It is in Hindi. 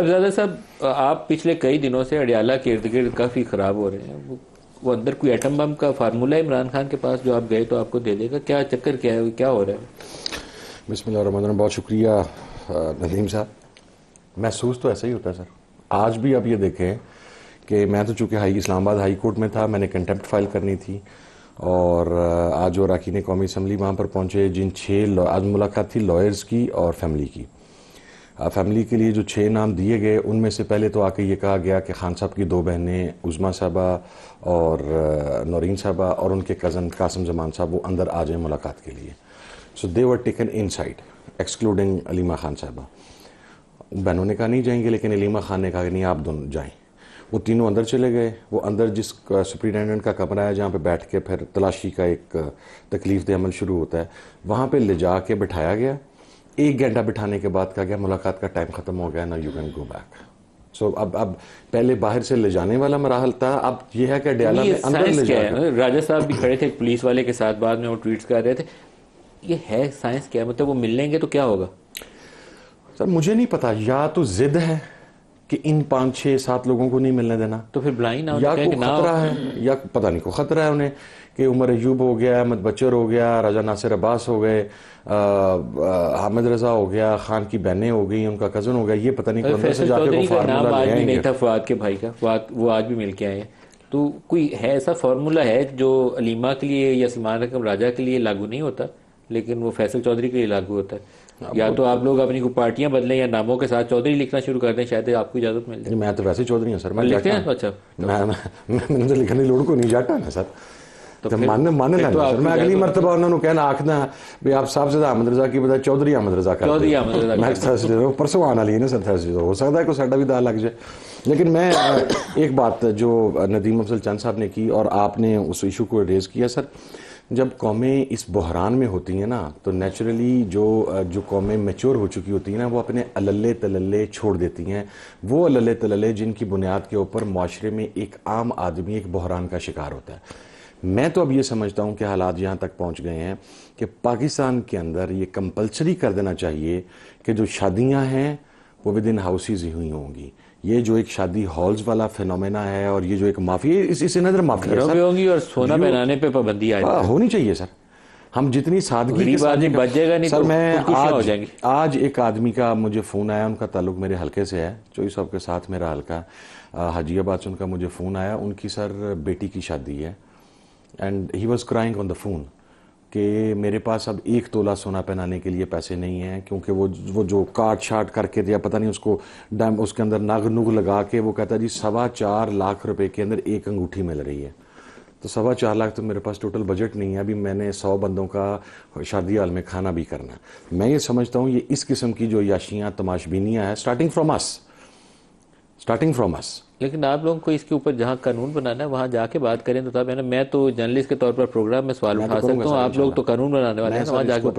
ज़्यादा सब आप पिछले कई दिनों से अडियाला के इर्द गिर्द काफ़ी ख़राब हो रहे हैं। वो अंदर कोई एटम बम का फार्मूला है इमरान खान के पास, जो आप गए तो आपको दे देगा? क्या चक्कर क्या है, क्या हो रहा है? बिस्मिल्लाहिर्रहमानिर्रहीम। बहुत शुक्रिया नदीम साहब। महसूस तो ऐसा ही होता है सर। आज भी आप ये देखें कि मैं तो चूँकि इस्लामाबाद हाई कोर्ट में था, मैंने कंटेम्प्ट फाइल करनी थी, और आज जो अरकान कौमी असम्बली वहाँ पर पहुँचे, जिन 6 आज मुलाकात थी लॉयर्स की और फैमिली की। फैमिली के लिए जो 6 नाम दिए गए, उनमें से पहले तो आके ये कहा गया कि खान साहब की 2 बहनें उज़मा साहबा और नौरीन साहबा और उनके कज़न कासिम जमान साहब वो अंदर आ जाएँ मुलाकात के लिए। So they were taken inside excluding Aleema Khan साहबा। बहनों ने कहा नहीं जाएंगे, लेकिन अलीमा खान ने कहा कि नहीं आप दोनों जाएं। वो तीनों अंदर चले गए। वो अंदर जिस सुप्रिटेंडेंट का कमरा है जहाँ पे बैठ के फिर तलाशी का एक तकलीफ दे अमल शुरू होता है, वहाँ पे ले जा के बिठाया गया। 1 घंटा बिठाने के बाद कहा गया मुलाकात का टाइम ख़त्म हो गया, ना यू कैन गो बैक। सो अब पहले बाहर से ले जाने वाला मराहल था, अब ये है कि अडियाला में अंदर ले जाए। राजा साहब भी खड़े थे पुलिस वाले के साथ, बाद में वो ट्वीट्स कर रहे थे। ये है साइंस क्या? मतलब वो मिल लेंगे तो क्या होगा? सर मुझे नहीं पता, या तो जिद है कि इन 5, 6, 7 लोगों को नहीं मिलने देना, तो फिर ब्लाइंड ना, या कोई खतरा है, या पता नहीं को खतरा है उन्हें कि उमर अयूब हो गया, अहमद बचर हो गया, राजा नासिर अब्बास हो गए, हामिद रजा हो गया, खान की बहनें हो गई, उनका कजन हो गया, ये पता नहीं कौन से जाके वो फार्मूला ले आएंगे। नहीं था फवाद के भाई का, फवाद वो आज भी मिल के आए हैं। तो कोई है ऐसा फार्मूला है जो अलीमा के लिए या सलमान रकम राजा के लिए लागू नहीं होता, लेकिन वो फैसल चौधरी के लिए लागू होता है? या तो आप लोग अपनी पार्टियां बदलें या नामों के साथ चौधरी लिखना शुरू कर दें, शायद आपको इजाजत मिल जाए। मैं तो वैसे चौधरी हूँ सर, मैं लिखते हैं। अच्छा, मैंने तो लिखने की लोड़ को नहीं जाता ना सर, तो मानने लेना सर। मैं अगली मरतबा उन्होंने कहना आखना भी आप साहब से अहमद रजा की बजाय चौधरी अहमद रजा कर, चौधरी अहमद रजा नेक्स्ट थर्सडे परसों आना लिए ना सर, थर्सडे तो हो सकता है कोई साडा भी दाल लग जाए। लेकिन मैं एक बात जो नदीम अफजल चंद साहब ने की और आपने उस इशू को रेज़ किया सर, जब कौमें इस बहरान में होती हैं ना, तो नेचुरली जो कौमें मैच्योर हो चुकी होती हैं ना, वो अपने अलल्ले तलल्ले छोड़ देती हैं। वो अलल्ले तलल्ले जिनकी बुनियाद के ऊपर माशरे में एक आम आदमी एक बहरान का शिकार होता है। मैं तो अब ये समझता हूँ कि हालात यहाँ तक पहुँच गए हैं कि पाकिस्तान के अंदर ये कंपल्सरी कर देना चाहिए कि जो शादियाँ हैं वो विद इन हाउसेज ही हुई होंगी। ये जो एक शादी हॉल्स वाला फिनोमेना है और ये जो एक माफिया, इस नजर माफिया होंगी और सोना पहनाने पे पाबंदी होनी चाहिए सर। हम जितनी सादगी के साथ बचेगा नहीं सर। तो मैं आज एक आदमी का मुझे फ़ोन आया, उनका ताल्लुक मेरे हल्के से है, चोई साहब के साथ मेरा हल्का हाजियाबाद से उनका मुझे फ़ोन आया। उनकी सर बेटी की शादी है and he was crying on the phone कि मेरे पास अब 1 तोला सोना पहनाने के लिए पैसे नहीं हैं, क्योंकि वो जो काट शाट करके दिया पता नहीं उसको उसके अंदर नग नुग लगा के वो कहता है जी 4.25 लाख रुपए के अंदर एक अंगूठी मिल रही है। तो 4.25 लाख तो मेरे पास टोटल बजट नहीं है, अभी मैंने 100 बंदों का शादी हाल में खाना भी करना है। मैं ये समझता हूँ ये इस किस्म की जो याशियाँ तमाशबीनियाँ हैं स्टार्टिंग फ्रॉम अस। लेकिन आप लोगों को इसके ऊपर जहाँ कानून बनाना है वहाँ जाके बात करें तो तब है ना। मैं तो जर्नलिस्ट के तौर पर प्रोग्राम में सवाल उठा सकता हूँ, आप लोग तो कानून बनाने वाले हैं, वहाँ जाकर